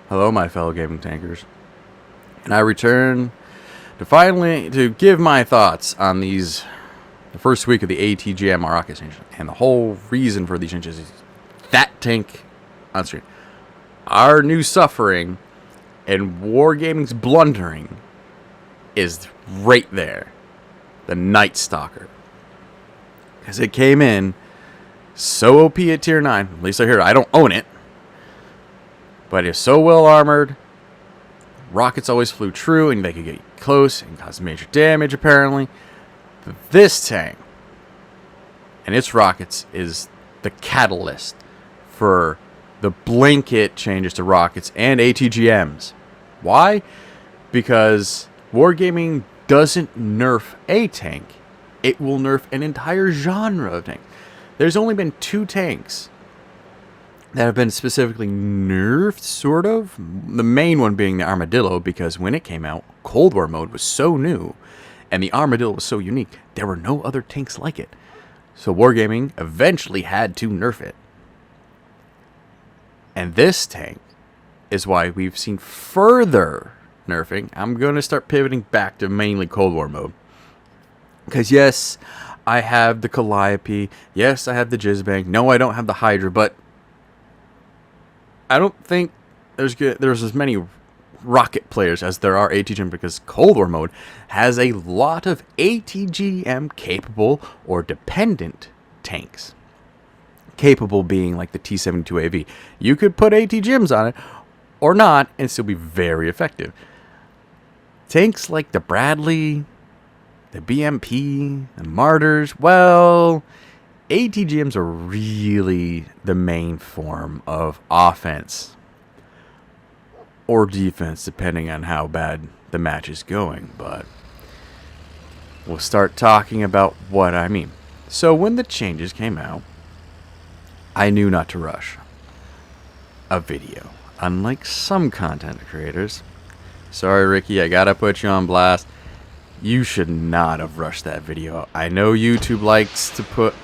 Hello, my fellow gaming tankers. And I return to give my thoughts on the first week of the ATGM rocket changes. And the whole reason for these changes is that tank on screen. Our new suffering and Wargaming's blundering is right there. The Night Stalker. Because it came in so OP at tier 9. At least I hear it. I don't own it. But it's so well armored. Rockets always flew true and they could get close and cause major damage apparently. But this tank and its rockets is the catalyst for the blanket changes to rockets and ATGMs. Why? Because Wargaming doesn't nerf a tank. It will nerf an entire genre of tanks. There's only been 2 tanks that have been specifically nerfed, sort of. The main one being the Armadillo, because when it came out, Cold War mode was so new, and the Armadillo was so unique, there were no other tanks like it. So Wargaming eventually had to nerf it. And this tank is why we've seen further nerfing. I'm going to start pivoting back to mainly Cold War mode. Because yes, I have the Calliope. Yes, I have the Jizzbang. No, I don't have the Hydra, but I don't think there's as many rocket players as there are ATGM, because Cold War mode has a lot of ATGM capable or dependent tanks. Capable being like the T-72AV. You could put ATGMs on it or not and still be very effective. Tanks like the Bradley, the BMP, the Martyrs, well, ATGMs are really the main form of offense or defense, depending on how bad the match is going. But we'll start talking about what I mean. So when the changes came out, I knew not to rush a video, unlike some content creators. Sorry, Ricky, I gotta put you on blast. You should not have rushed that video. I know YouTube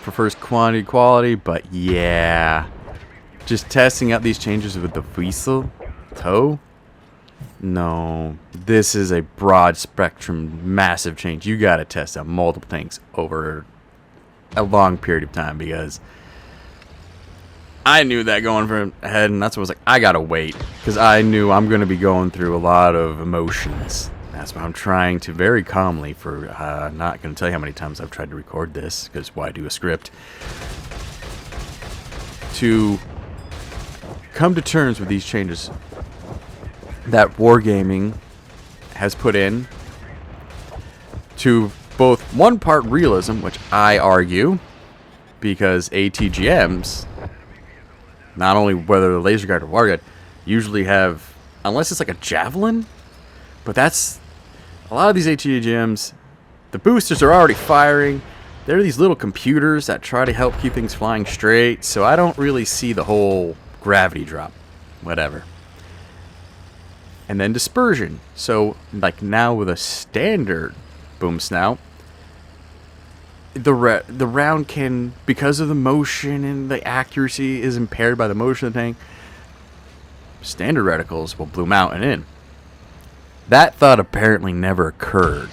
prefers quality, but yeah. Just testing out these changes with the Weasel toe? No. This is a broad spectrum, massive change. You gotta test out multiple things over a long period of time, because I knew that going from ahead, and that's what I was like, I gotta wait. Because I knew I'm gonna be going through a lot of emotions. That's why I'm trying to very calmly, not going to tell you how many times I've tried to record this, because why do a script, to come to terms with these changes that Wargaming has put in to both one part realism, which I argue, because ATGMs, not only whether the laser guard or water guard, usually have, unless it's like a javelin, but that's a lot of these ATGMs, the boosters are already firing. They're these little computers that try to help keep things flying straight, so I don't really see the whole gravity drop. Whatever. And then dispersion. So, like now with a standard boom snout, the round can, because of the motion and the accuracy is impaired by the motion of the tank, standard reticles will bloom out and in. That thought apparently never occurred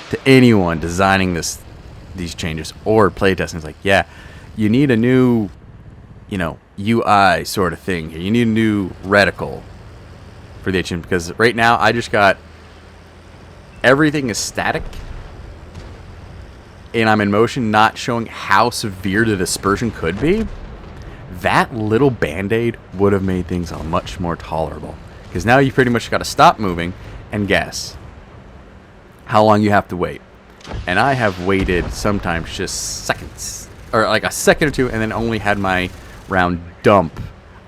to anyone designing these changes or playtesting. It's like, yeah, you need a new, UI sort of thing here. You need a new reticle for the HM, because right now I just got everything is static and I'm in motion, not showing how severe the dispersion could be. That little band-aid would have made things much more tolerable, because now you pretty much got to stop moving and guess how long you have to wait. And I have waited sometimes just seconds, or like a second or two, and then only had my round dump,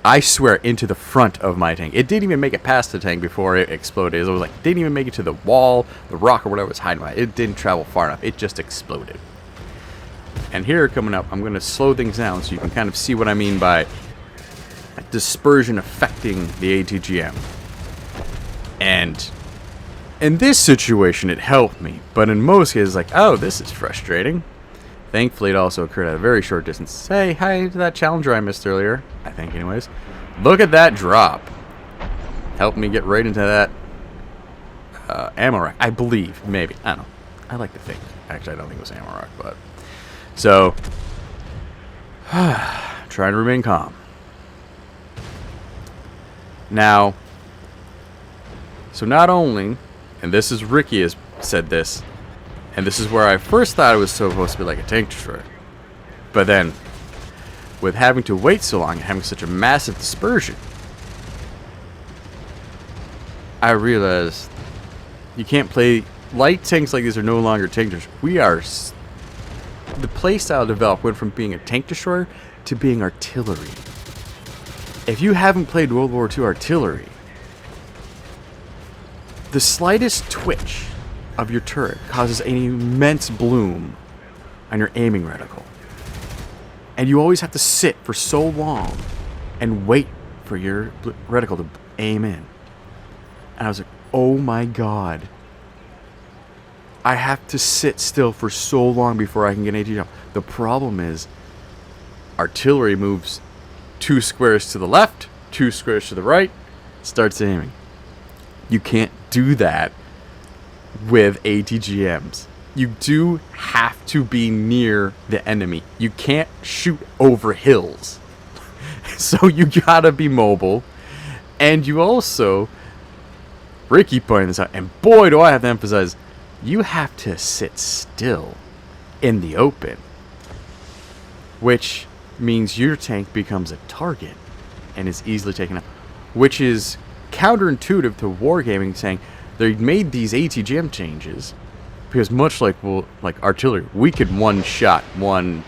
I swear, into the front of my tank. It didn't even make it past the tank before it exploded. It was like, didn't even make it to the wall, the rock, or whatever was hiding behind. It didn't travel far enough. It just exploded. And here coming up, I'm going to slow things down so you can kind of see what I mean by dispersion affecting the ATGM. And in this situation, it helped me. But in most cases, like, oh, this is frustrating. Thankfully, it also occurred at a very short distance. Say hi to that challenger I missed earlier. I think, anyways. Look at that drop. helped me get right into that ammo rack. I believe, maybe. I don't know. I like to think. Actually, I don't think it was ammo rack, but... So, trying to remain calm. Now, so not only, and this is Ricky has said this, and this is where I first thought it was supposed to be like a tank destroyer. But then, with having to wait so long and having such a massive dispersion, I realized you can't play light tanks like these are no longer tank destroyers. We are the playstyle developed went from being a tank destroyer to being artillery. If you haven't played World War II artillery, the slightest twitch of your turret causes an immense bloom on your aiming reticle. And you always have to sit for so long and wait for your reticle to aim in. And I was like, oh my god. I have to sit still for so long before I can get an ATGM. The problem is, artillery moves 2 squares to the left, 2 squares to the right, starts aiming. You can't do that with ATGMs. You do have to be near the enemy. You can't shoot over hills. So you gotta be mobile. And you also, Ricky pointed this out, and boy do I have to emphasize, you have to sit still in the open. Which means your tank becomes a target and is easily taken out. Which is counterintuitive to Wargaming saying they made these ATGM changes because much like artillery, we could one shot one.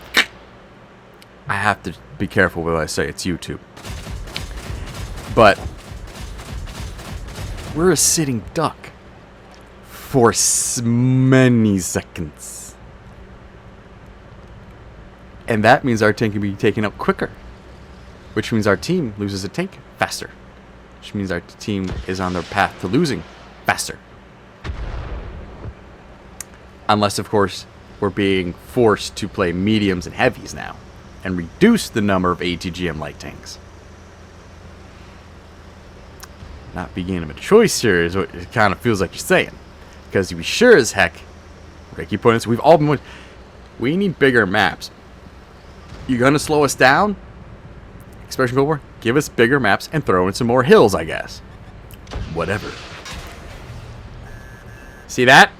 I have to be careful what I say. It's YouTube, but we're a sitting duck for many seconds, and that means our tank can be taken out quicker, which means our team loses a tank faster, which means our team is on their path to losing faster. Unless, of course, we're being forced to play mediums and heavies now and reduce the number of ATGM light tanks. Not being a choice here is what it kind of feels like you're saying. Because we sure as heck, Ricky pointed, we've all been, we need bigger maps. You're going to slow us down? Expression Cold War? Give us bigger maps and throw in some more hills, I guess. Whatever. See that?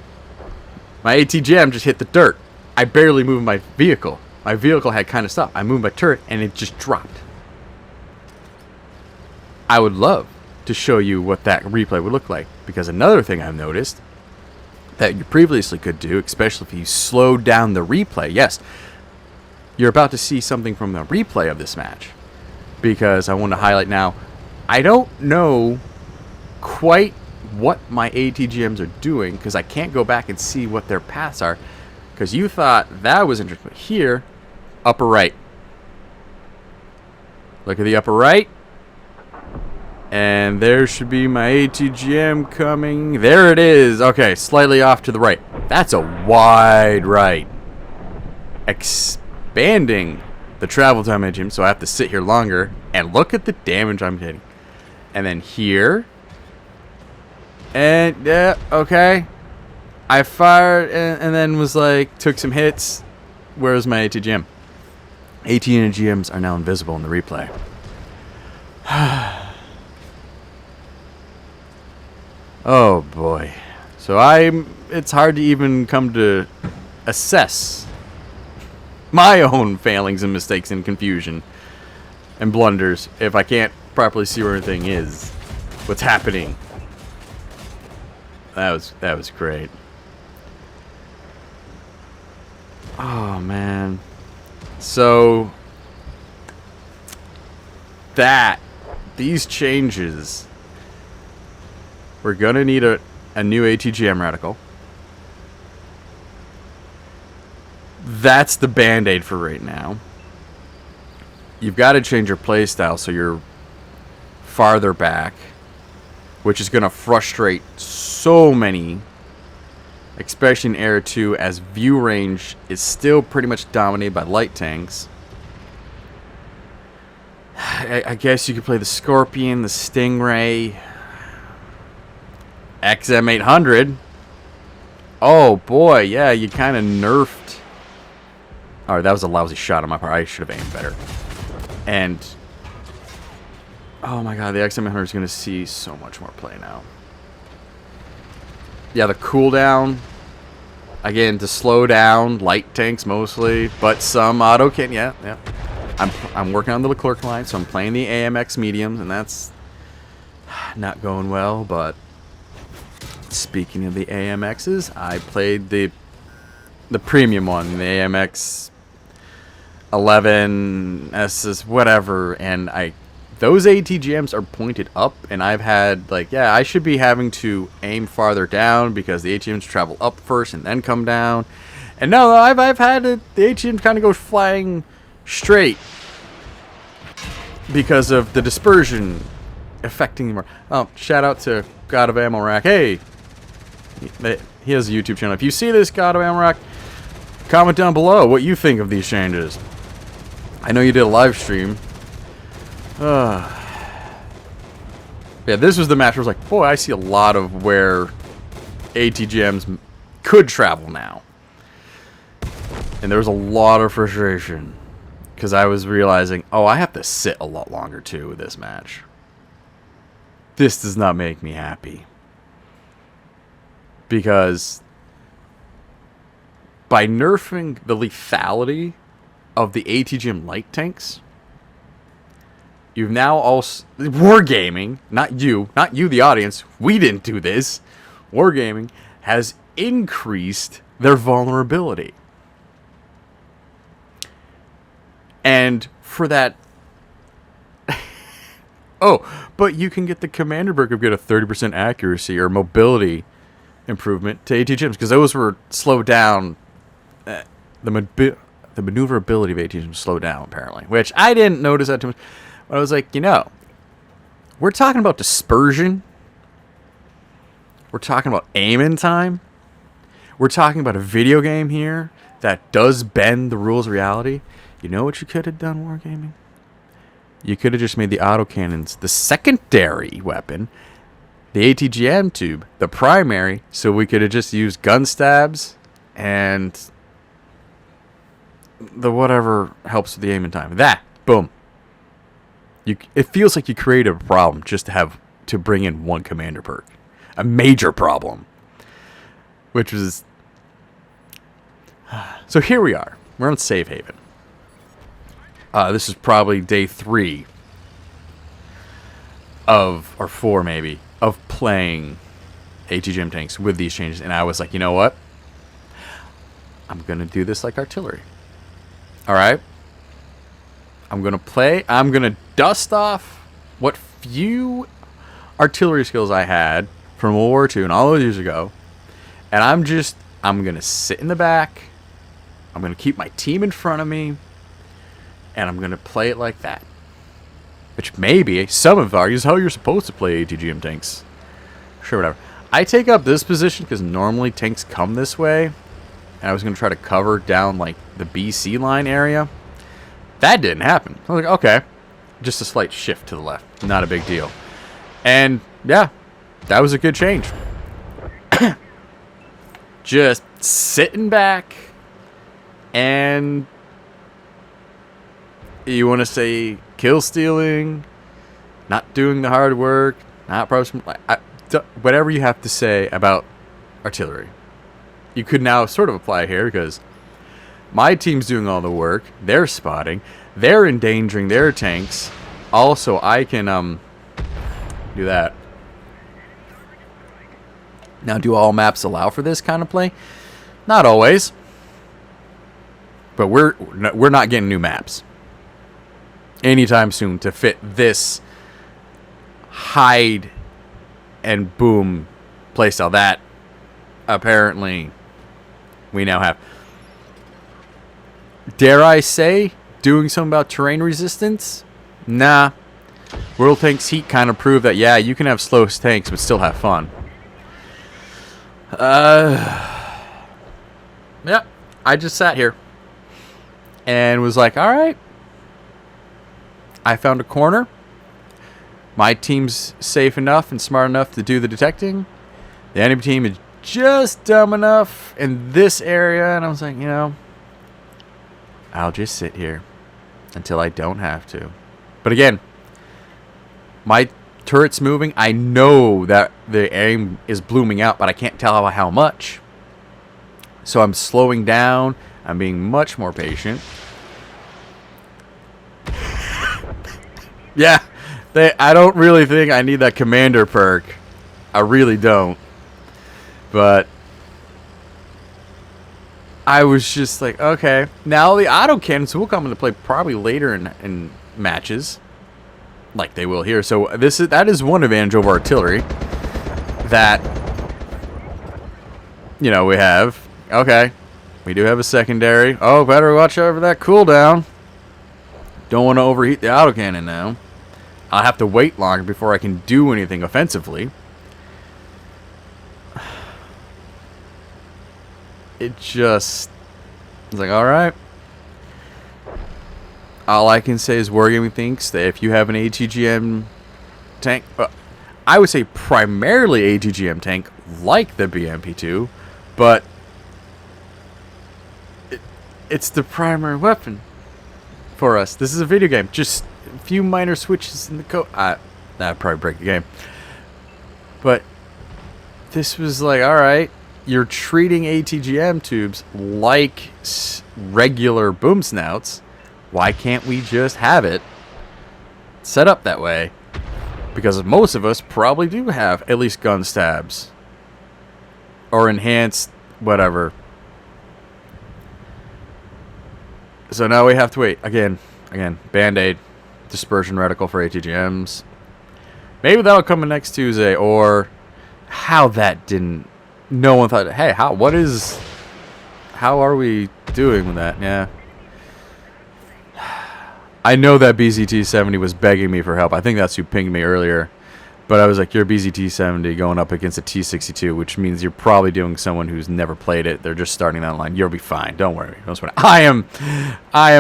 My ATGM just hit the dirt. I barely moved my vehicle. My vehicle had kind of stopped. I moved my turret and it just dropped. I would love to show you what that replay would look like. Because another thing I've noticed that you previously could do, especially if you slowed down the replay. Yes, you're about to see something from the replay of this match. Because I want to highlight now, I don't know quite what my ATGMs are doing because I can't go back and see what their paths are because you thought that was interesting. But here, upper right. Look at the upper right. And there should be my ATGM coming. There it is. Okay, slightly off to the right. That's a wide right. Expanding the travel time of ATGM, so I have to sit here longer. And look at the damage I'm getting. And then here. And, yeah, okay. I fired and then was like, took some hits. Where's my ATGM? ATGMs are now invisible in the replay. Oh boy. So it's hard to even come to assess my own failings and mistakes and confusion and blunders if I can't properly see where everything is. What's happening. That was great. Oh man. So these changes, we're gonna need a new ATGM reticle. That's the band-aid for right now. You've got to change your playstyle so you're farther back, which is going to frustrate so many, especially in Era 2, as view range is still pretty much dominated by light tanks. I guess you could play the Scorpion, the Stingray. XM800. Oh boy, yeah, you kind of nerfed. Alright, that was a lousy shot on my part. I should have aimed better. And oh my god, the XM800 is going to see so much more play now. Yeah, the cooldown, again, to slow down light tanks mostly, but some auto can. Yeah. I'm working on the Leclerc line, so I'm playing the AMX mediums, and that's not going well. But speaking of the AMXs, I played the premium one, the AMX 11 SS whatever, and those ATGMs are pointed up, and I've had, like, yeah, I should be having to aim farther down because the ATGMs travel up first and then come down. And no, I've had the ATGMs kind of go flying straight because of the dispersion affecting them. Oh, shout out to God of Ammo Rack. Hey, he has a YouTube channel. If you see this, God of Ammo Rack, comment down below what you think of these changes. I know you did a live stream. Yeah, this was the match where I was like, boy, I see a lot of where ATGMs could travel now. And there was a lot of frustration because I was realizing, oh, I have to sit a lot longer too with this match. This does not make me happy. Because by nerfing the lethality of the ATGM light tanks, you've now also... Wargaming, not you, the audience, we didn't do this. Wargaming has increased their vulnerability. And for that... oh, but you can get the Commander perk of get a 30% accuracy or mobility improvement to ATGMs, because those were slowed down. The maneuverability of ATGMs slowed down, apparently, which I didn't notice that too much. But I was like, we're talking about dispersion. We're talking about aiming time. We're talking about a video game here that does bend the rules of reality. You know what you could have done, Wargaming? You could have just made the autocannons the secondary weapon, the ATGM tube the primary, so we could have just used gun stabs and the whatever helps with the aiming time. That, boom. It feels like you created a problem just to bring in one commander perk. A major problem. Which was... So here we are. We're on Save Haven. This is probably day 3 of, or 4 maybe, of playing ATGM tanks with these changes. And I was like, you know what? I'm going to do this like artillery. Alright? I'm going to dust off what few artillery skills I had from World War II and all those years ago. And I'm going to sit in the back. I'm going to keep my team in front of me. And I'm going to play it like that. Which maybe some of argues how you're supposed to play ATGM tanks. Sure, whatever. I take up this position because normally tanks come this way. And I was going to try to cover down like the BC line area. That didn't happen. I was like, okay. Just a slight shift to the left. Not a big deal. And yeah, that was a good change. Just sitting back and... You want to say kill stealing, not doing the hard work, not whatever you have to say about artillery. You could now sort of apply here because my team's doing all the work. They're spotting. They're endangering their tanks. Also, I can do that. Now, do all maps allow for this kind of play? Not always. But we're not getting new maps anytime soon to fit this hide and boom playstyle that apparently we now have. Dare I say doing something about terrain resistance? Nah. World Tanks Heat kind of proved that, yeah, you can have slow tanks but still have fun. Yeah, I just sat here and was like, alright, I found a corner. My team's safe enough and smart enough to do the detecting. The enemy team is just dumb enough in this area, and I was like, you know, I'll just sit here until I don't have to. But again, my turret's moving. I know that the aim is blooming out, but I can't tell how much. So I'm slowing down. I'm being much more patient. Yeah, I don't really think I need that commander perk. I really don't. But I was just like, okay. Now the autocannons will come into play probably later in matches, like they will here. So that is one advantage over artillery that, you know, we have. Okay, we do have a secondary. Oh, better watch over that cooldown. Don't want to overheat the autocannon now. I'll have to wait longer before I can do anything offensively. It just was like, alright. All I can say is Wargaming thinks that if you have an ATGM tank, I would say primarily ATGM tank like the BMP2, but it's the primary weapon for us. This is a video game. Just a few minor switches in the code. That'd probably break the game. But this was like, alright. You're treating ATGM tubes like regular boom snouts. Why can't we just have it set up that way? Because most of us probably do have at least gun stabs. Or enhanced whatever. So now we have to wait. Again, Band-Aid. Dispersion reticle for ATGMs. Maybe that'll come in next Tuesday. Or how that didn't... No one thought, hey, how are we doing with that? Yeah. I know that BZT-70 was begging me for help. I think that's who pinged me earlier. But I was like, you're BZT-70 going up against a T-62, which means you're probably doing someone who's never played it. They're just starting that line. You'll be fine. Don't worry. Don't sweat. I am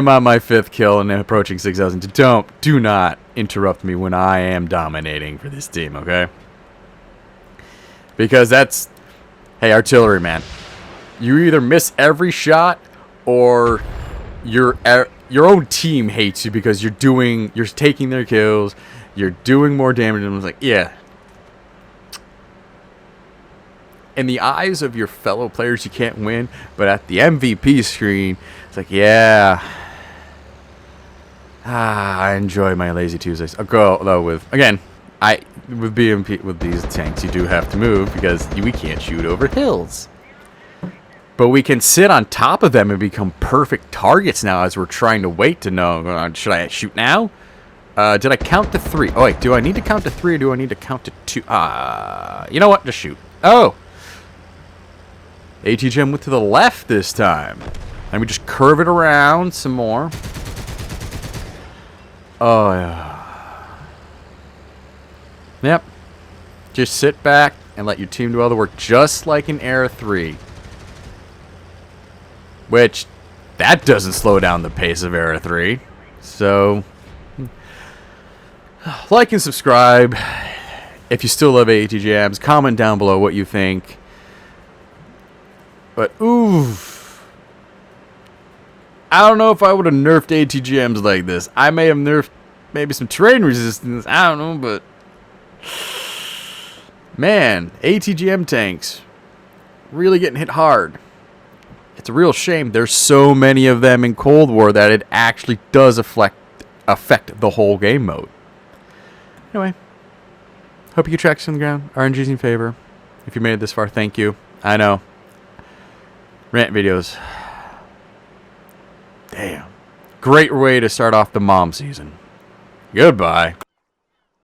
on my 5th kill and approaching 6,000. Do not interrupt me when I am dominating for this team, okay? Because that's... Hey, artillery, man. You either miss every shot or your own team hates you because you're taking their kills, you're doing more damage, and it's like, yeah. In the eyes of your fellow players, you can't win, but at the MVP screen, it's like, yeah. I enjoy my lazy Tuesdays. I'll go though with BMP with these tanks, you do have to move because we can't shoot over hills. But we can sit on top of them and become perfect targets now as we're trying to wait to know, should I shoot now? Did I count to 3? Oh, wait, do I need to count to 3 or do I need to count to 2? You know what? Just shoot. Oh! ATGM went to the left this time. And we just curve it around some more. Oh, yeah. Yep. Just sit back and let your team do all the work, just like in Era 3. Which, that doesn't slow down the pace of Era 3. So, like and subscribe. If you still love ATGMs, comment down below what you think. But, oof. I don't know if I would have nerfed ATGMs like this. I may have nerfed maybe some terrain resistance. I don't know, but... Man, ATGM tanks really getting hit hard. It's a real shame. There's so many of them in Cold War that it actually does affect the whole game mode. Anyway, hope you get traction on the ground. RNG's in favor. If you made it this far, thank you. I know. Rant videos. Damn. Great way to start off the mom season. Goodbye.